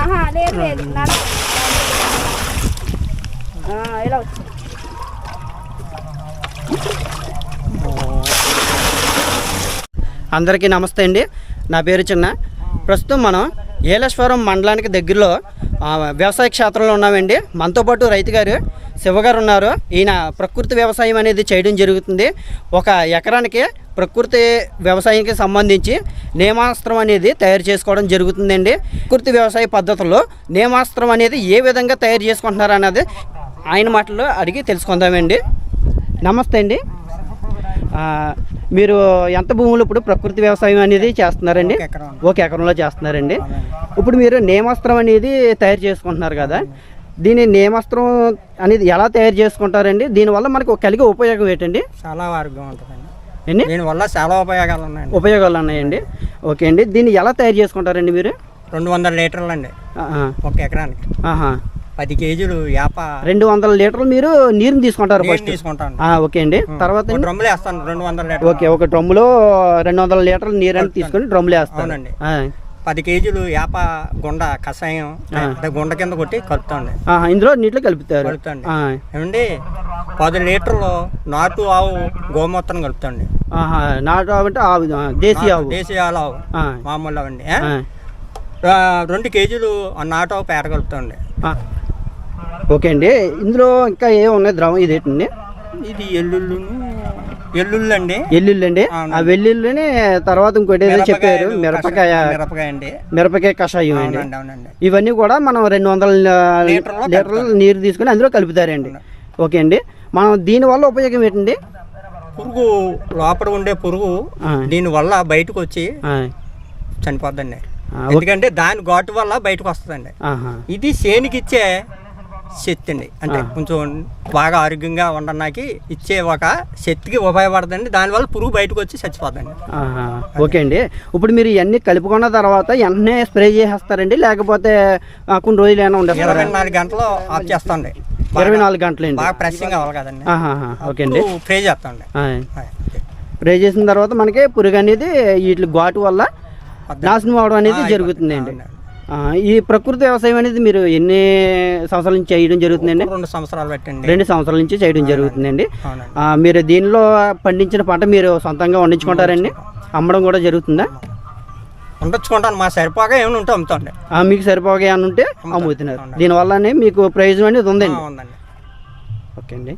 ఇలా అందరికీ నమస్తే అండి. నా పేరు చిన్న. ప్రస్తుతం మనం ఏలేశ్వరం మండలానికి దగ్గరలో వ్యవసాయ క్షేత్రంలో ఉన్నామండి. మనతో పాటు రైతు గారు శివగారు ఉన్నారు. ఈయన ప్రకృతి వ్యవసాయం అనేది చేయడం జరుగుతుంది. ఒక ఎకరానికి ప్రకృతి వ్యవసాయానికి సంబంధించి నేమాస్త్రం అనేది తయారు చేసుకోవడం జరుగుతుందండి. ప్రకృతి వ్యవసాయ పద్ధతుల్లో నేమాస్త్రం అనేది ఏ విధంగా తయారు చేసుకుంటున్నారు అన్నది ఆయన మాటల్లో అడిగి తెలుసుకుందామండి. నమస్తే అండి. మీరు ఎంత భూములు ఇప్పుడు ప్రకృతి వ్యవసాయం అనేది చేస్తున్నారండి? ఒక ఎకరంలో చేస్తున్నారండి. ఇప్పుడు మీరు నేమాస్త్రం అనేది తయారు చేసుకుంటున్నారు కదా, దీని నేమాస్త్రం అనేది ఎలా తయారు చేసుకుంటారండి? దీనివల్ల మనకు కలిగే ఉపయోగం ఏంటండి? చాలా వర్గం ఉంటుందండి. దీనివల్ల చాలా ఉపయోగాలు ఉన్నాయండి. ఓకే అండి. దీన్ని ఎలా తయారు చేసుకుంటారండి మీరు? 200 లీటర్లు అండి ఒక ఎకరానికి. 10 కేజీలు 200 లీటర్లు మీరు నీరుని తీసుకుంటారు? తీసుకుంటాను. ఓకే అండి. తర్వాత డ్రమ్ములు వేస్తాను 200 లీటర్లు. ఓకే, ఒక డ్రమ్ములో 200 లీటర్లు నీరు అని తీసుకొని డ్రమ్ములు వేస్తానండి. 10 కేజీలు గుండ కషాయం గుండ కింద కొట్టి కలుపుతాండి. ఇందులో నీటిలో కలుపుతారు. ఏమండి 10 లీటర్లు నాటు ఆవు గోమూత్రం కలుపుతాండి. నాటు ఆవు అంటే ఆవు దేశీయ ఆవు మామూలు అవండి. 2 కేజీలు నాటు ఆవు పేడ కలుపుతాండి. ఓకే అండి. ఇందులో ఇంకా ఏ ఉన్నాయి ద్రవం? ఇది ఏంటండి? ఇది ఎల్లుల్లి అండి. ఎల్లుల్లి అండి. ఆ వెల్లుల్లిని తర్వాత ఇంకోటి ఏదో చెప్పారు, మిరపకాయ అండి, మిరపకాయ కషాయం అండి. ఇవన్నీ కూడా మనం 200 లీటర్లు నీరు తీసుకుని అందులో కలుపుతారండి. ఓకే అండి. మనం దీనివల్ల ఉపయోగం ఏంటండి? పురుగు లోపల ఉండే పురుగు దీనివల్ల బయటకు వచ్చి చనిపోద్దండి. ఎందుకంటే దాని ఘాటు వల్ల బయటకు వస్తుందండి. ఇది చేనికి ఇచ్చే శక్తి అండి. అంటే కొంచెం బాగా ఆరోగ్యంగా ఉండడానికి ఇచ్చే ఒక శక్తికి ఉపయోగపడుతుంది. దానివల్ల పురుగు బయటకు వచ్చి చచ్చిపోతుందండి. ఓకే అండి. ఇప్పుడు మీరు ఇవన్నీ కలుపుకున్న తర్వాత వెంటనే స్ప్రే చేసేస్తారండి, లేకపోతే కొన్ని రోజులు ఏమైనా ఉండదు? 24 గంటలు ఆఫ్ చేస్తాండి. 24 గంటలు అండి. బాగా ప్రెస్సింగ్ అవ్వాలి కదండి. ఓకే అండి. స్ప్రే చేస్తాండి. స్ప్రే చేసిన తర్వాత మనకి పురుగు అనేది వీటి ఘాటు వల్ల నాశనం అవడం అనేది జరుగుతుందండి. ఈ ప్రకృతి వ్యవసాయం అనేది మీరు ఎన్ని సంవత్సరాల నుంచి చేయడం జరుగుతుందండి? 2 సంవత్సరాలు పెట్టండి. 2 సంవత్సరాల నుంచి చేయడం జరుగుతుందండి. మీరు దీనిలో పండించిన పంట మీరు సొంతంగా వండించుకుంటారండి? అమ్మడం కూడా జరుగుతుందా? వండించుకుంటాను. మా సరిపోగా ఏమైనా ఉంటే అమ్ముతాండి. మీకు సరిపోగా ఏమైనా ఉంటే అమ్ముతున్నారు. దీనివల్లనే మీకు ప్రయోజనం అనేది ఉందండి. ఓకే అండి.